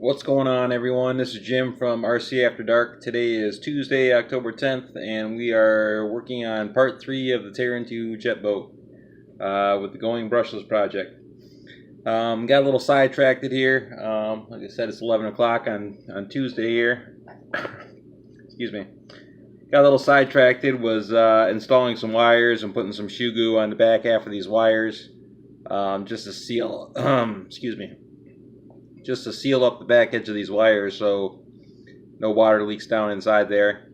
What's going on, everyone? This is Jim from RC After Dark. Today is Tuesday, October 10th, and we are working on part 3 of the Terran 2 jet boat with the Going Brushless project. Got a little sidetracked here. Like I said, it's 11 o'clock on Tuesday here. Excuse me. Got a little sidetracked. Was installing some wires and putting some shoe goo on the back half of these wires just to seal. Excuse me. Just to seal up the back edge of these wires so no water leaks down inside there.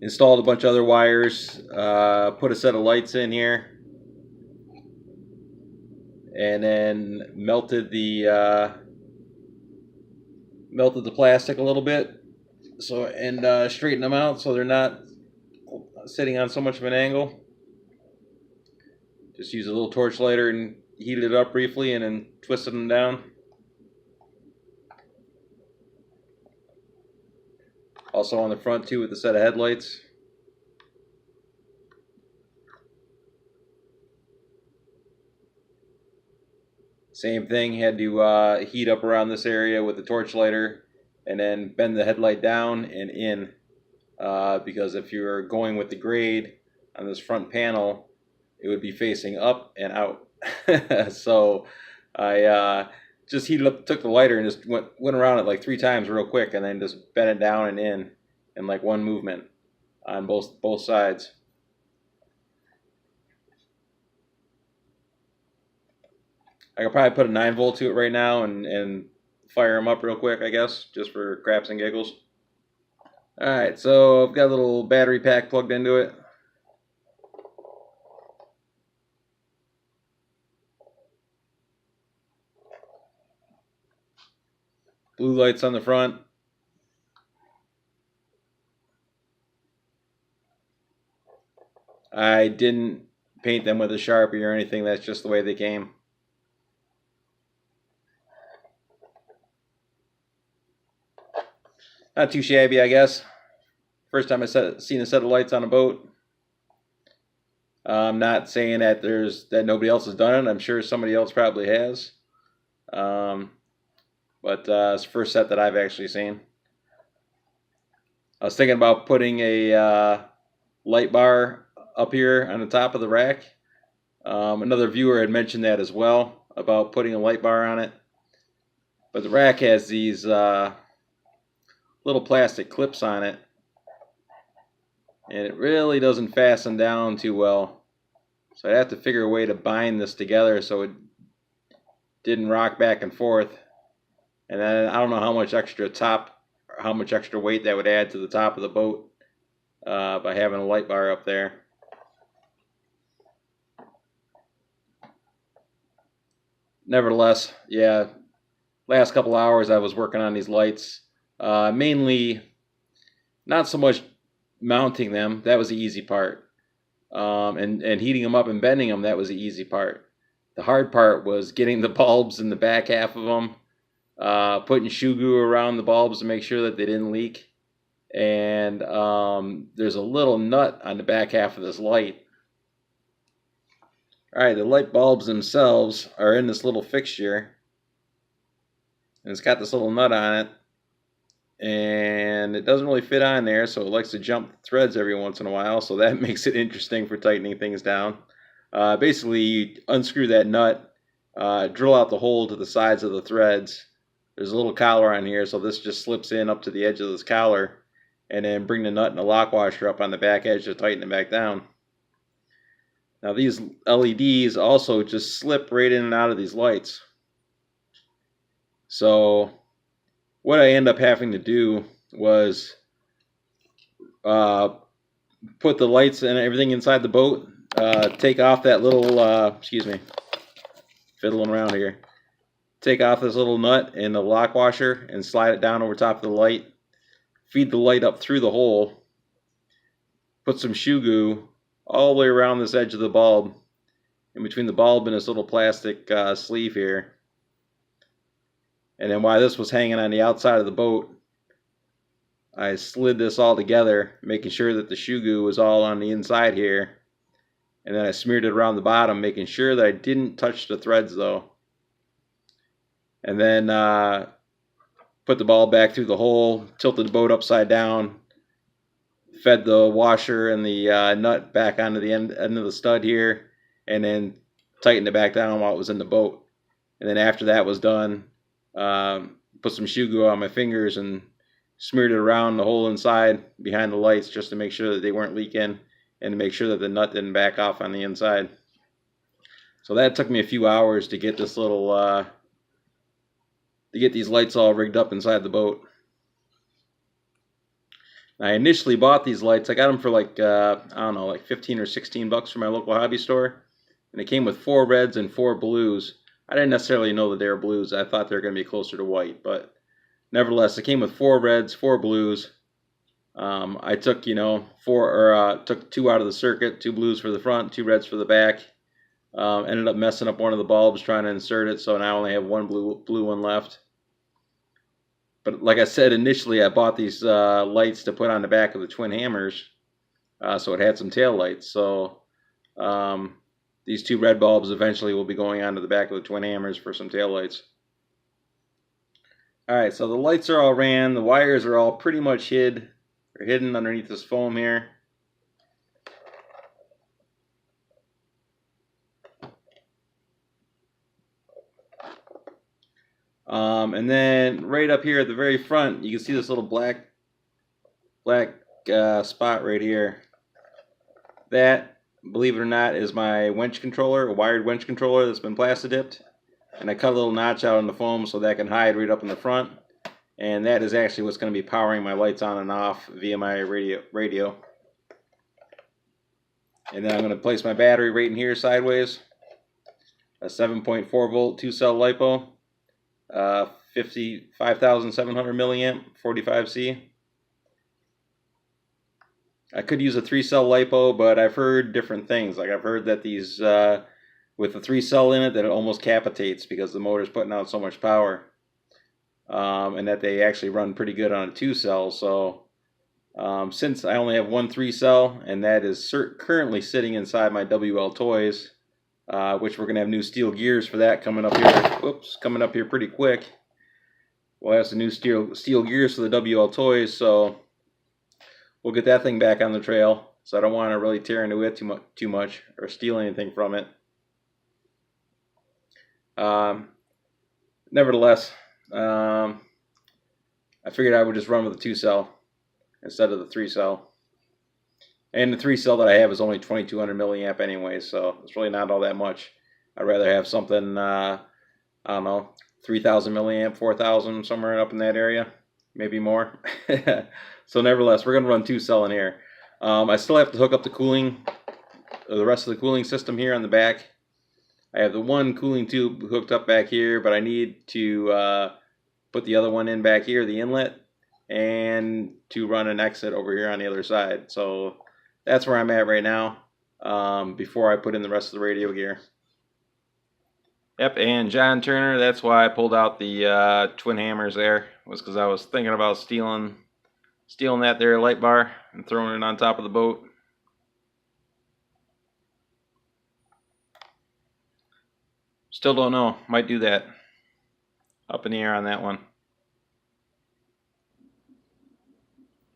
Installed a bunch of other wires, put a set of lights in here, and then melted the plastic a little bit, so and straightened them out so they're not sitting on so much of an angle. Just use a little torch lighter and heated it up briefly and then twisted them down. Also on the front too with a set of headlights. Same thing, had to heat up around this area with the torch lighter and then bend the headlight down and in, because if you're going with the grade on this front panel, it would be facing up and out. So I just heated up, took the lighter and just went around it like 3 times real quick, and then just bent it down and in like one movement on both sides. I could probably put a 9-volt to it right now and fire them up real quick, I guess, just for craps and giggles. Alright, so I've got a little battery pack plugged into it. Blue lights on the front. I didn't paint them with a Sharpie or anything, that's just the way they came. Not too shabby, I guess. First time I've seen a set of lights on a boat. I'm not saying that that nobody else has done it. I'm sure somebody else probably has. But it's the first set that I've actually seen. I was thinking about putting a light bar up here on the top of the rack. Another viewer had mentioned that as well, about putting a light bar on it. But the rack has these little plastic clips on it, and it really doesn't fasten down too well. So I'd have to figure a way to bind this together so it didn't rock back and forth. And then I don't know how much extra weight that would add to the top of the boat by having a light bar up there. Nevertheless, yeah, last couple hours I was working on these lights. Mainly, not so much mounting them, that was the easy part. And heating them up and bending them, that was the easy part. The hard part was getting the bulbs in the back half of them. Putting shoe goo around the bulbs to make sure that they didn't leak. And there's a little nut on the back half of this light. Alright, the light bulbs themselves are in this little fixture. And it's got this little nut on it. And it doesn't really fit on there, so it likes to jump threads every once in a while. So that makes it interesting for tightening things down. Basically, you unscrew that nut, drill out the hole to the sides of the threads. There's a little collar on here, so this just slips in up to the edge of this collar, and then bring the nut and the lock washer up on the back edge to tighten it back down. Now these LEDs also just slip right in and out of these lights. So what I end up having to do was put the lights and everything inside the boat, take off that little, excuse me, fiddling around here. Take off this little nut and the lock washer and slide it down over top of the light. Feed the light up through the hole. Put some shoe goo all the way around this edge of the bulb, in between the bulb and this little plastic sleeve here. And then while this was hanging on the outside of the boat, I slid this all together, making sure that the shoe goo was all on the inside here. And then I smeared it around the bottom, making sure that I didn't touch the threads though. and then put the ball back through the hole, tilted the boat upside down, fed the washer and the nut back onto the end of the stud here, and then tightened it back down while it was in the boat. And then after that was done, put some shoe glue on my fingers and smeared it around the hole inside behind the lights just to make sure that they weren't leaking and to make sure that the nut didn't back off on the inside. So that took me a few hours to get this little, to get these lights all rigged up inside the boat. I initially bought these lights. I got them for like, I don't know, like 15 or 16 bucks from my local hobby store. And it came with 4 reds and 4 blues. I didn't necessarily know that they were blues. I thought they were going to be closer to white. But nevertheless, it came with 4 reds, 4 blues. I took, took 2 out of the circuit, 2 blues for the front, 2 reds for the back. Ended up messing up one of the bulbs trying to insert it, so now I only have 1 blue one left. But like I said, initially I bought these lights to put on the back of the twin hammers, so it had some tail lights. So these 2 red bulbs eventually will be going onto the back of the twin hammers for some tail lights. Alright, so the lights are all ran, the wires are all pretty much hidden underneath this foam here. And then right up here at the very front, you can see this little black spot right here. That, believe it or not, is my winch controller, a wired winch controller that's been plasti dipped. And I cut a little notch out in the foam so that can hide right up in the front. And that is actually what's going to be powering my lights on and off via my radio. And then I'm going to place my battery right in here sideways. A 7.4 volt 2-cell Lipo. 55,700 milliamp 45C. I could use a 3-cell Lipo, but I've heard different things. Like I've heard that these with the 3-cell in it, that it almost capitates because the motor's putting out so much power, and that they actually run pretty good on a 2-cell. So since I only have 1 3-cell, and that is currently sitting inside my WL Toys, which we're gonna have new steel gears for that coming up here. Oops, coming up here pretty quick. We'll have some new steel gears for the WL Toys, so we'll get that thing back on the trail. So I don't want to really tear into it too much or steal anything from it. Nevertheless, I figured I would just run with the 2-cell instead of the 3-cell. And the 3-cell that I have is only 2200 milliamp anyway, so it's really not all that much. I'd rather have something, I don't know, 3000 milliamp, 4000, somewhere up in that area, maybe more. So nevertheless, we're going to run 2-cell in here. I still have to hook up the rest of the cooling system here on the back. I have the 1 cooling tube hooked up back here, but I need to put the other one in back here, the inlet, and to run an exit over here on the other side. So that's where I'm at right now, before I put in the rest of the radio gear. Yep, and John Turner, that's why I pulled out the twin hammers there, was because I was thinking about stealing that there light bar and throwing it on top of the boat. Still don't know, might do that. Up in the air on that one.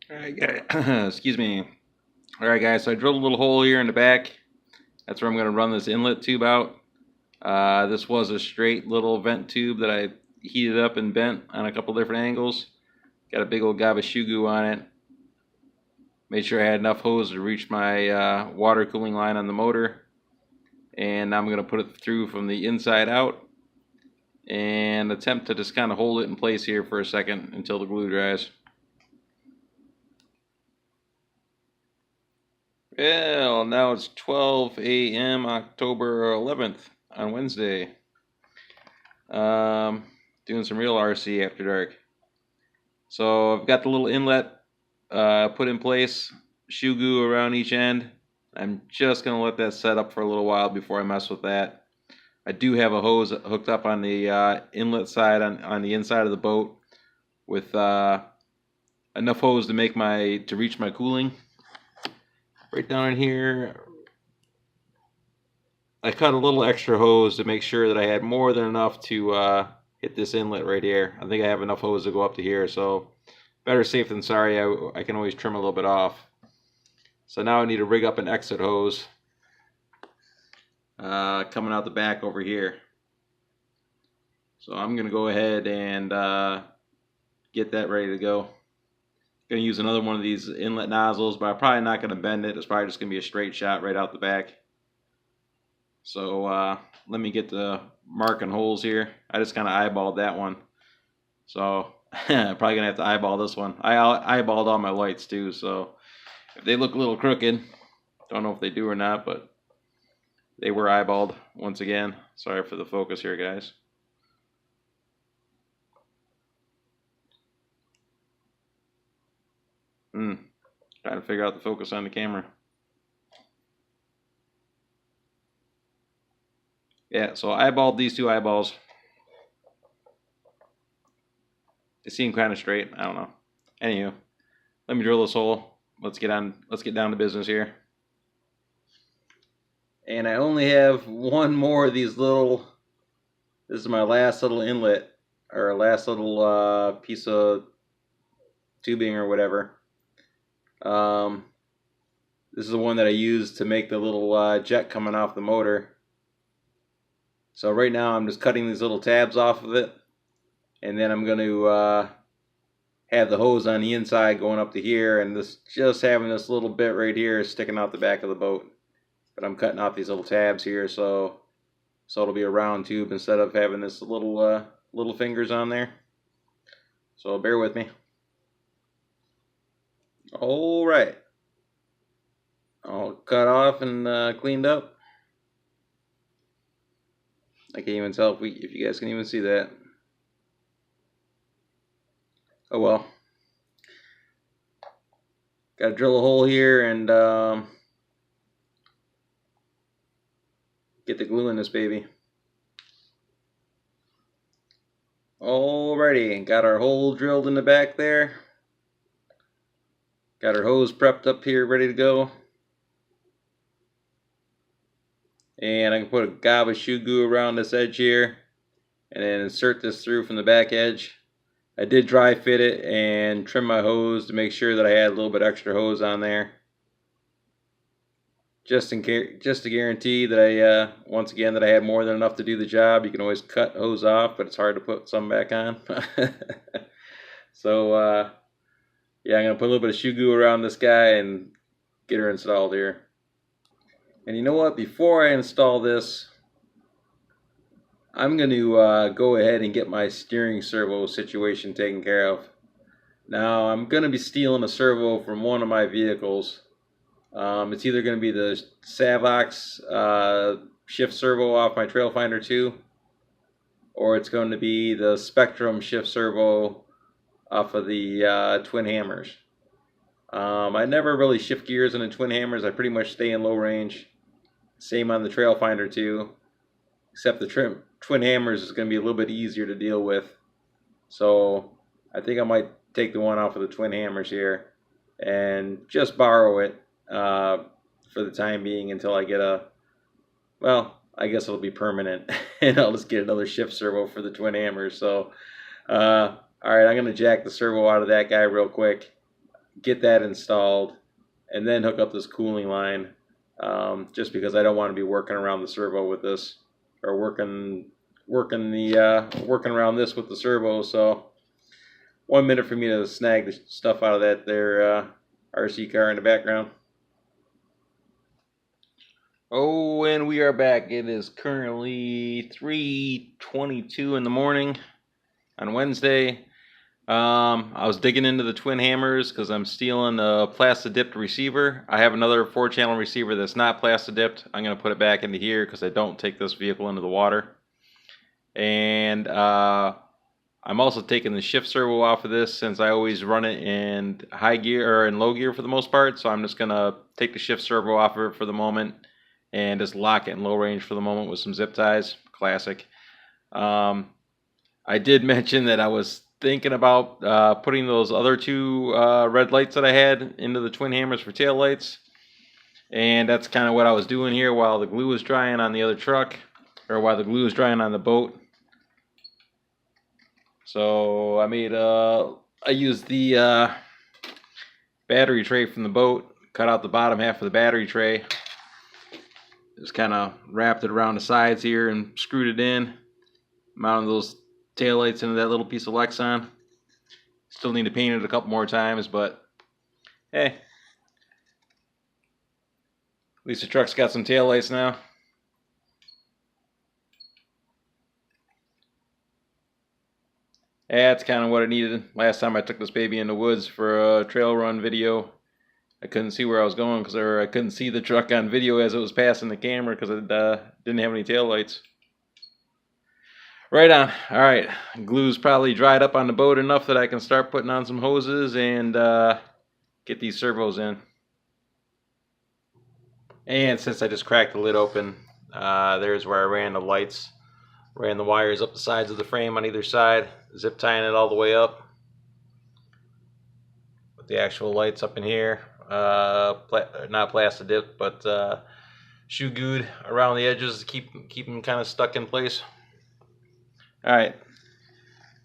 Alright guys, excuse me. Alright guys, so I drilled a little hole here in the back. That's where I'm going to run this inlet tube out. This was a straight little vent tube that I heated up and bent on a couple different angles. Got a big old gob of shoe glue on it. Made sure I had enough hose to reach my water cooling line on the motor. And I'm going to put it through from the inside out and attempt to just kind of hold it in place here for a second until the glue dries. Well, now it's 12 a.m. October 11th on Wednesday. Doing some real RC after dark. So I've got the little inlet put in place, shoe glue around each end. I'm just going to let that set up for a little while before I mess with that. I do have a hose hooked up on the inlet side on the inside of the boat with enough hose to reach my cooling. Right down in here, I cut a little extra hose to make sure that I had more than enough to hit this inlet right here. I think I have enough hose to go up to here, so better safe than sorry. I can always trim a little bit off. So now I need to rig up an exit hose coming out the back over here. So I'm going to go ahead and get that ready to go. Going to use another one of these inlet nozzles, but I'm probably not going to bend it. It's probably just going to be a straight shot right out the back. So let me get the marking holes here. I just kind of eyeballed that one. So I'm probably going to have to eyeball this one. I eyeballed all my lights too, so if they look a little crooked, don't know if they do or not, but they were eyeballed once again. Sorry for the focus here, guys. Trying to figure out the focus on the camera. Yeah, so I eyeballed these two eyeballs. They seem kind of straight. I don't know. Anywho, let me drill this hole. Let's get down to business here. And I only have one more of these little. This is my last little inlet, or last little piece of tubing or whatever. This is the one that I use to make the little jet coming off the motor. So right now I'm just cutting these little tabs off of it, and then I'm going to have the hose on the inside going up to here, and just having this little bit right here sticking out the back of the boat. But I'm cutting off these little tabs here, so it'll be a round tube instead of having this little fingers on there. So bear with me. All right, all cut off and cleaned up. I can't even tell if you guys can even see that. Oh well. Got to drill a hole here and get the glue in this baby. Alrighty, got our hole drilled in the back there. Got our hose prepped up here, ready to go. And I can put a gob of shoe glue around this edge here, and then insert this through from the back edge. I did dry fit it and trim my hose to make sure that I had a little bit extra hose on there, just to guarantee that I once again that I had more than enough to do the job. You can always cut hose off, but it's hard to put some back on. So yeah, I'm gonna put a little bit of shoe glue around this guy and get her installed here. And you know what? Before I install this, I'm going to go ahead and get my steering servo situation taken care of. Now, I'm going to be stealing a servo from one of my vehicles. It's either going to be the Savox shift servo off my Trailfinder 2, or it's going to be the Spektrum shift servo off of the twin hammers. I never really shift gears in the twin hammers. I pretty much stay in low range. Same on the Trailfinder 2, except the twin hammers is going to be a little bit easier to deal with. So I think I might take the one off of the twin hammers here and just borrow it for the time being until I get well, I guess it'll be permanent and I'll just get another shift servo for the twin hammers. So alright, I'm going to jack the servo out of that guy real quick, get that installed, and then hook up this cooling line. Just because I don't want to be working around the servo with this, or working around this with the servo. So 1 minute for me to snag the stuff out of that there RC car in the background. Oh, and we are back. It is currently 3:22 in the morning on Wednesday. I was digging into the twin hammers because I'm stealing a plasti-dipped receiver. I have another 4-channel receiver that's not plasti-dipped. I'm going to put it back into here because I don't take this vehicle into the water. And I'm also taking the shift servo off of this since I always run it in high gear or in low gear for the most part. So I'm just going to take the shift servo off of it for the moment and just lock it in low range for the moment with some zip ties. Classic. I did mention that I was thinking about putting those other two red lights that I had into the twin hammers for tail lights, and that's kind of what I was doing here while the glue was drying on the other truck, or while the glue was drying on the boat. So I used the battery tray from the boat, cut out the bottom half of the battery tray, just kind of wrapped it around the sides here and screwed it in, mounted those taillights into that little piece of Lexan. Still need to paint it a couple more times, but hey, at least the truck's got some taillights now. That's kind of what I needed. Last time I took this baby in the woods for a trail run video, I couldn't see where I was going because I couldn't see the truck on video as it was passing the camera because it didn't have any taillights. Right on. Alright, glue's probably dried up on the boat enough that I can start putting on some hoses and get these servos in. And since I just cracked the lid open, there's where I ran the lights. Ran the wires up the sides of the frame on either side, zip tying it all the way up. With the actual lights up in here, not plastic dip, but shoe glued around the edges to keep them kind of stuck in place. All right,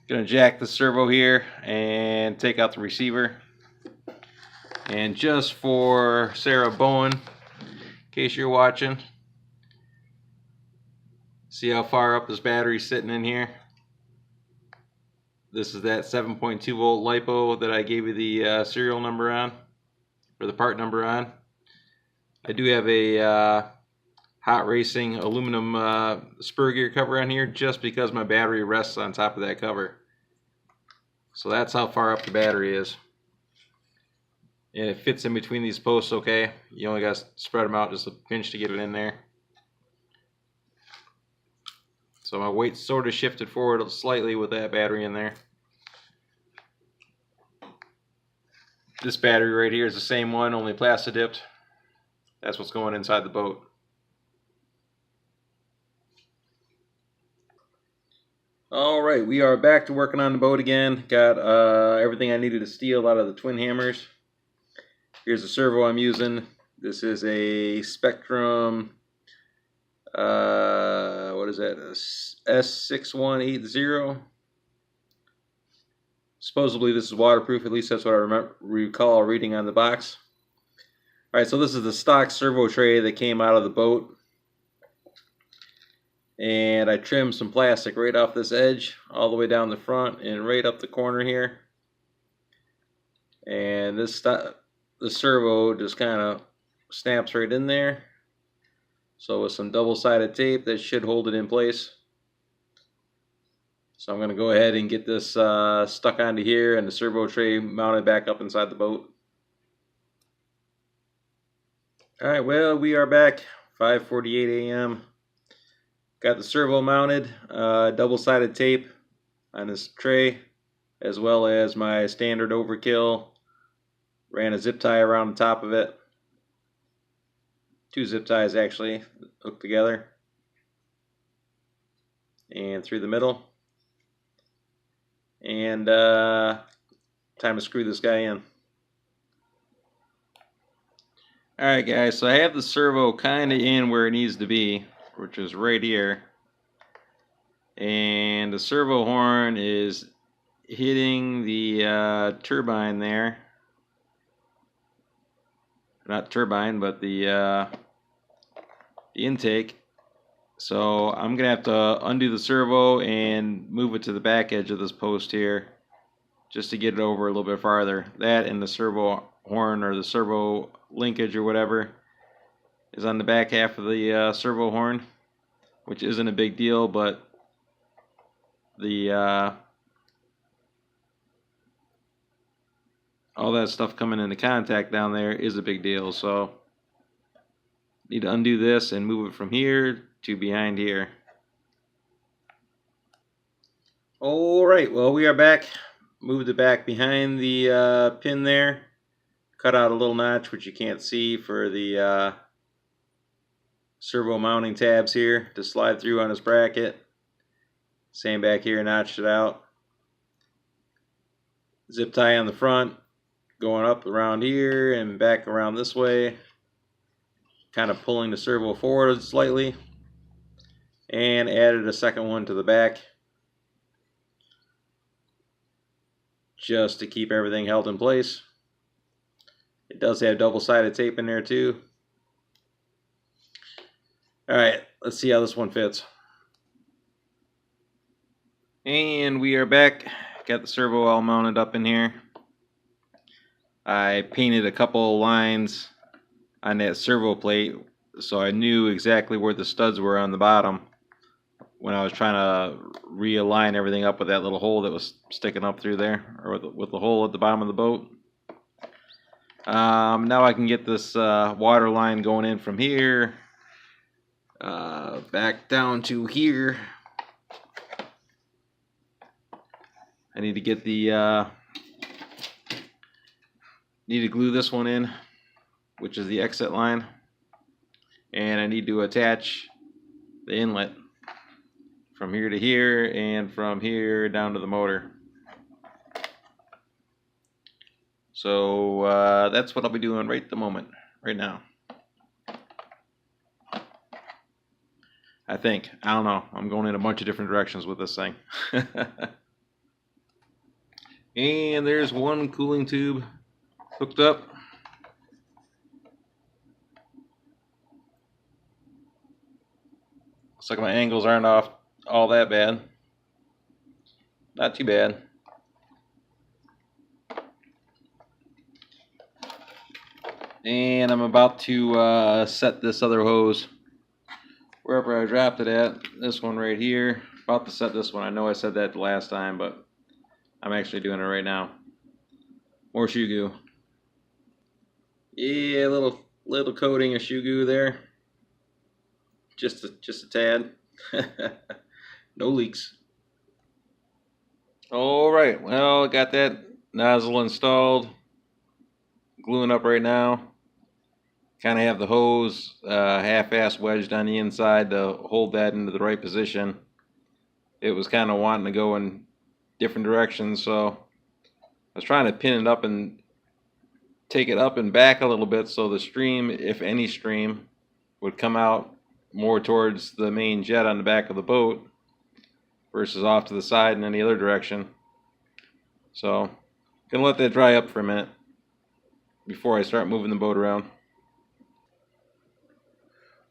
gonna jack the servo here and take out the receiver. And just for Sarah Bowen, in case you're watching, see how far up this battery's sitting in here? This is that 7.2 volt Lipo that I gave you the serial number on, or the part number on. I do have a Hot Racing aluminum spur gear cover on here just because my battery rests on top of that cover. So that's how far up the battery is. And it fits in between these posts okay. You only got to spread them out just a pinch to get it in there. So my weight sort of shifted forward slightly with that battery in there. This battery right here is the same one, only plastic dipped. That's what's going inside the boat. Alright, we are back to working on the boat again. Got everything I needed to steal out of the twin hammers. Here's the servo I'm using. This is a Spektrum, what is that, S6180. Supposedly this is waterproof, at least that's what I recall reading on the box. Alright, so this is the stock servo tray that came out of the boat. And I trimmed some plastic right off this edge, all the way down the front and right up the corner here. And the servo just kind of snaps right in there. So with some double-sided tape, that should hold it in place. So I'm going to go ahead and get this stuck onto here and the servo tray mounted back up inside the boat. Alright, well, we are back, 5:48 a.m. Got the servo mounted, double-sided tape on this tray, as well as my standard overkill. Ran a zip tie around the top of it. 2 zip ties actually hooked together. And through the middle. And time to screw this guy in. Alright guys, so I have the servo kind of in where it needs to be, which is right here. And the servo horn is hitting the turbine there. Not turbine, but the intake. So I'm gonna have to undo the servo and move it to the back edge of this post here, just to get it over a little bit farther. That and the servo horn, or the servo linkage or whatever, is on the back half of the servo horn, which isn't a big deal, but the all that stuff coming into contact down there is a big deal. So need to undo this and move it from here to behind here. Alright, well, we are back. Moved it back behind the pin there. Cut out a little notch, which you can't see, for the servo mounting tabs here to slide through on this bracket. Same back here, notched it out. Zip tie on the front, going up around here and back around this way, kind of pulling the servo forward slightly, and added a second one to the back. just to keep everything held in place. It does have double-sided tape in there too. Alright, let's see how this one fits. And we are back. Got the servo all mounted up in here. I painted a couple lines on that servo plate so I knew exactly where the studs were on the bottom when I was trying to realign everything up with that little hole that was sticking up through there, or with the hole at the bottom of the boat. Now I can get this water line going in from here back down to here. I need to get the need to glue this one in, which is the exit line, and I need to attach the inlet from here to here and from here down to the motor. So that's what I'll be doing right now. I think. I don't know. I'm going in a bunch of different directions with this thing. And there's one cooling tube hooked up. Looks like my angles aren't off all that bad. Not too bad. And I'm about to set this other hose wherever I dropped it at. This one right here. About to set this one. I know I said that the last time, but I'm actually doing it right now. More shoe goo. Yeah, a little coating of shoe goo there. Just a tad. No leaks. All right. Well, got that nozzle installed. Gluing up right now. Kind of have the hose half-ass wedged on the inside to hold that into the right position. It was kind of wanting to go in different directions, so I was trying to pin it up and take it up and back a little bit so the stream, if any stream, would come out more towards the main jet on the back of the boat versus off to the side in any other direction. So, gonna let that dry up for a minute before I start moving the boat around.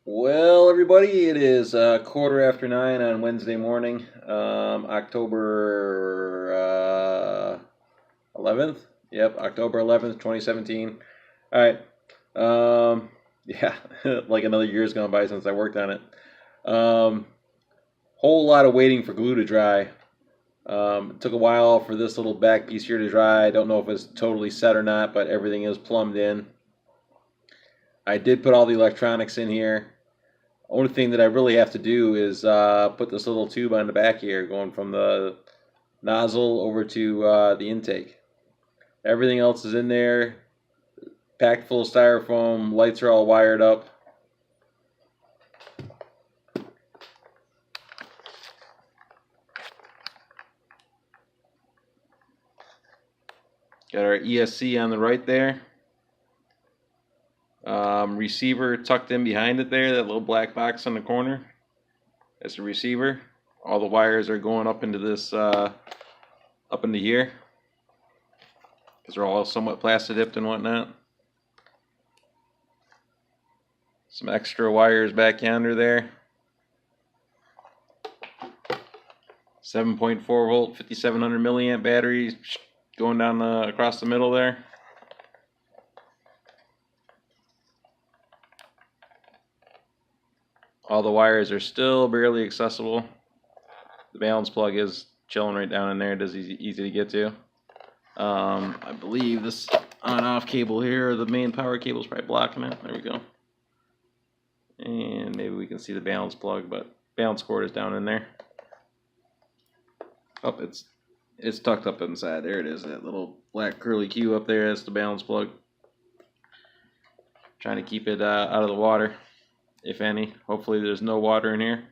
Well, everybody, it is 9:15 on Wednesday morning, October 11th. Yep, October 11th, 2017. All right. Yeah, like another year's gone by since I worked on it. Whole lot of waiting for glue to dry. It took a while for this little back piece here to dry. I don't know if it's totally set or not, but everything is plumbed in. I did put all the electronics in here. Only thing that I really have to do is put this little tube on the back here, going from the nozzle over to the intake. Everything else is in there, packed full of styrofoam. Lights are all wired up. Got our ESC on the right there. Receiver tucked in behind it there, that little black box in the corner. That's the receiver. All the wires are going up into this, up into here, because they're all somewhat plastic dipped and whatnot. Some extra wires back yonder there. 7.4 volt, 5700 milliamp batteries going down across the middle there. All the wires are still barely accessible. The balance plug is chilling right down in there. It is easy to get to. I believe this on-off cable here, the main power cable, is probably blocking it. There we go. And maybe we can see the balance plug, but balance cord is down in there. Oh, it's tucked up inside. There it is, that little black curly Q up there. That's the balance plug. Trying to keep it out of the water, if any. Hopefully there's no water in here.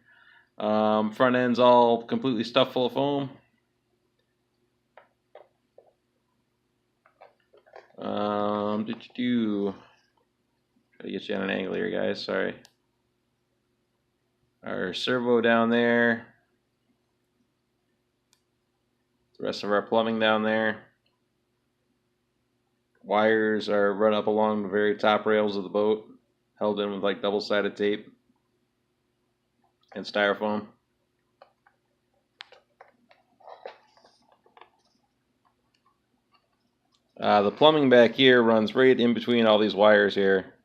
Front end's all completely stuffed full of foam. Try to get you on an angle here, guys. Sorry. Our servo down there. The rest of our plumbing down there. Wires are run up along the very top rails of the boat, held in with like double-sided tape and styrofoam. The plumbing back here runs right in between all these wires here,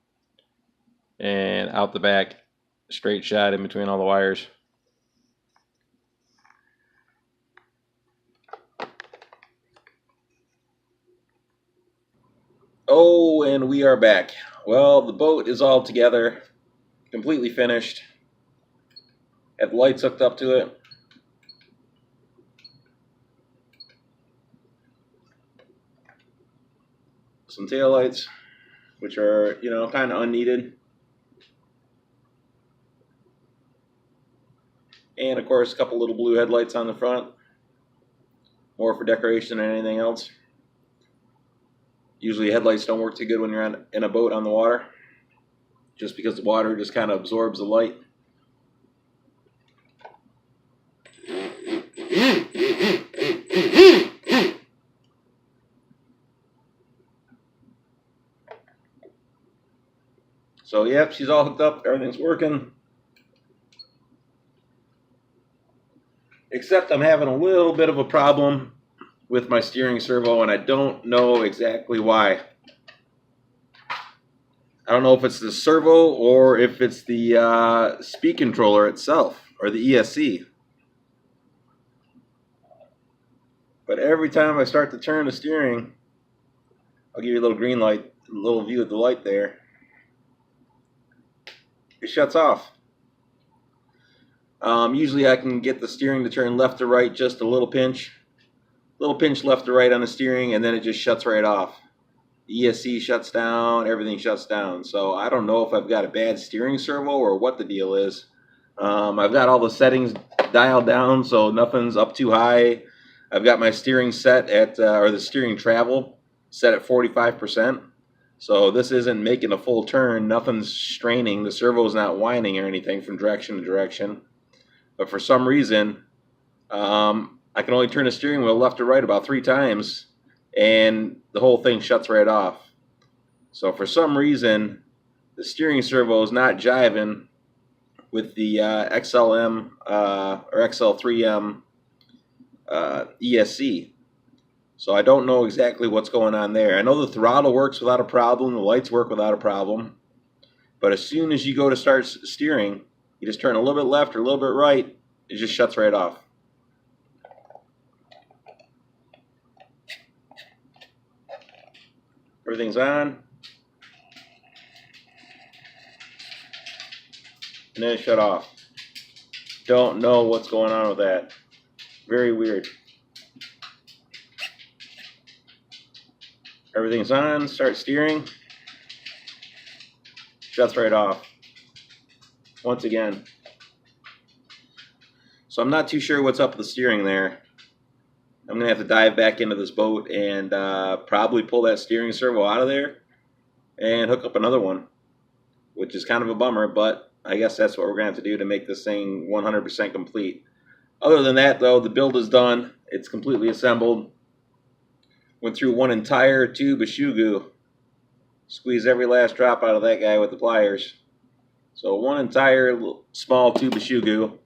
and out the back, straight shot in between all the wires. Oh, and we are back. Well, the boat is all together, completely finished. Have lights hooked up to it. Some taillights, which are, you know, kind of unneeded. And of course, a couple little blue headlights on the front, more for decoration than anything else. Usually headlights don't work too good when you're in a boat on the water, just because the water just kind of absorbs the light. So yep, she's all hooked up, everything's working. Except I'm having a little bit of a problem with my steering servo, and I don't know exactly why. I don't know if it's the servo or if it's the speed controller itself, or the ESC. But every time I start to turn the steering, I'll give you a little green light, a little view of the light there. It shuts off. Usually I can get the steering to turn left to right, just a little pinch left to right on the steering, and then it just shuts right off. The ESC shuts down, everything shuts down. So I don't know if I've got a bad steering servo or what the deal is. I've got all the settings dialed down, so nothing's up too high. I've got my steering set at, or the steering travel set at 45%. So this isn't making a full turn, nothing's straining, the servo's not whining or anything from direction to direction. But for some reason, I can only turn the steering wheel left to right about 3 times, and the whole thing shuts right off. So for some reason, the steering servo is not jiving with the XLM or XL3M ESC. So I don't know exactly what's going on there. I know the throttle works without a problem, the lights work without a problem, but as soon as you go to start steering, you just turn a little bit left or a little bit right, it just shuts right off. Everything's on, and then it shut off. Don't know what's going on with that. Very weird. Everything's on, start steering, shuts right off. Once again. So I'm not too sure what's up with the steering there. I'm going to have to dive back into this boat and probably pull that steering servo out of there and hook up another one, which is kind of a bummer, but I guess that's what we're going to have to do to make this thing 100% complete. Other than that, though, the build is done. It's completely assembled. Went through one entire tube of shoe goo. Squeezed every last drop out of that guy with the pliers. So one entire small tube of shoe goo,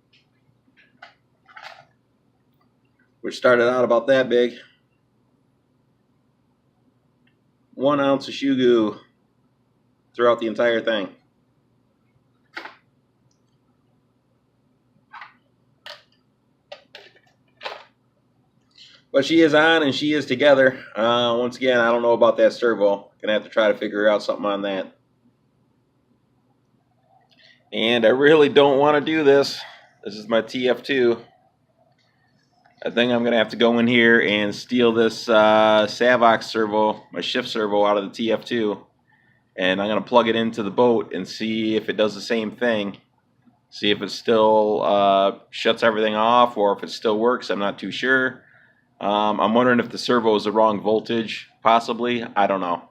which started out about that big. 1 ounce of shoe goo throughout the entire thing. But she is on and she is together. Once again, I don't know about that servo. Gonna have to try to figure out something on that. And I really don't want to do this. This is my TF2. I think I'm gonna have to go in here and steal this Savox servo, my shift servo, out of the TF2, and I'm gonna plug it into the boat and see if it does the same thing. See if it still shuts everything off, or if it still works. I'm not too sure. I'm wondering if the servo is the wrong voltage, possibly. I don't know.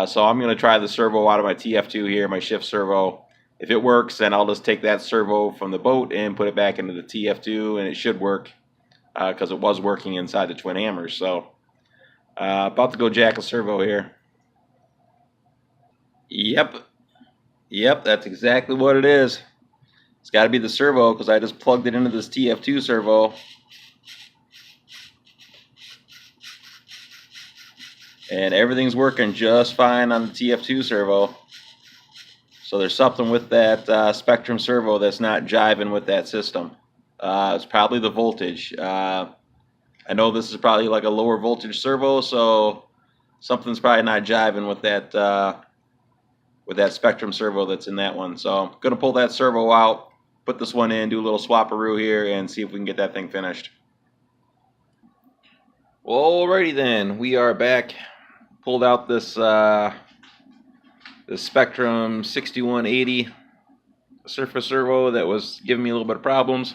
So I'm going to try the servo out of my TF2 here, my shift servo. If it works, then I'll just take that servo from the boat and put it back into the TF2, and it should work because it was working inside the twin hammers. So About to go jack a servo here. Yep, that's exactly what it is. It's got to be the servo because I just plugged it into this TF2 servo. And everything's working just fine on the TF2 servo. So there's something with that Spektrum servo that's not jiving with that system. It's probably the voltage. I know this is probably like a lower voltage servo, so something's probably not jiving with that Spektrum servo that's in that one. So I'm gonna pull that servo out, put this one in, do a little swapperoo here, and see if we can get that thing finished. Well, alrighty then, we are back. Pulled out this Spektrum 6180 surface servo that was giving me a little bit of problems.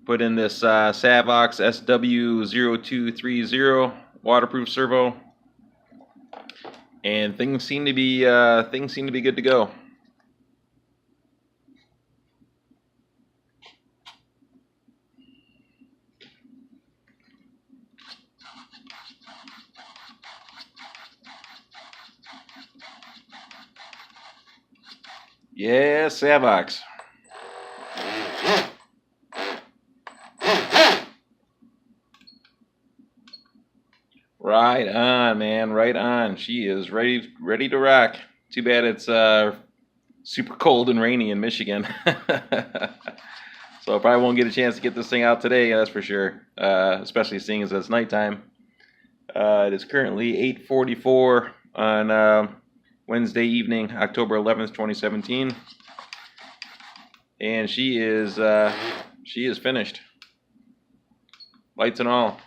Put in this Savox SW0230 waterproof servo, and things seem to be good to go. Yeah, Savox. Right on, man. Right on. She is ready to rock. Too bad it's super cold and rainy in Michigan. So I probably won't get a chance to get this thing out today, that's for sure. Especially seeing as it's nighttime. It is currently 8:44 on Wednesday evening, October 11th, 2017. And she is finished. Lights and all.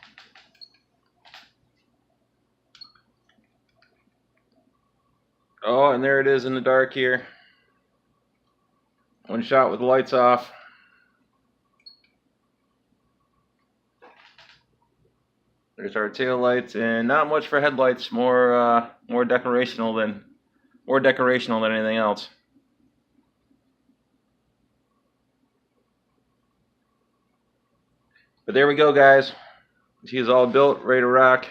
Oh, and there it is in the dark here. One shot with the lights off. There's our tail lights, and not much for headlights. More decorational than anything else. But there we go, guys. She is all built, ready to rock.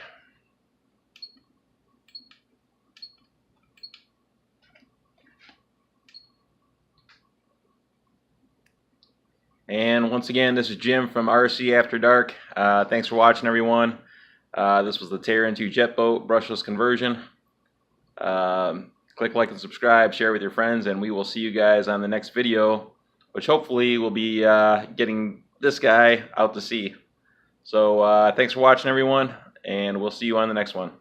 And once again, this is Jim from RC After Dark. Thanks for watching, everyone. This was the Tear into Jet Boat brushless conversion. Click like and subscribe, share with your friends, and we will see you guys on the next video, which hopefully will be getting this guy out to sea. So thanks for watching, everyone, and we'll see you on the next one.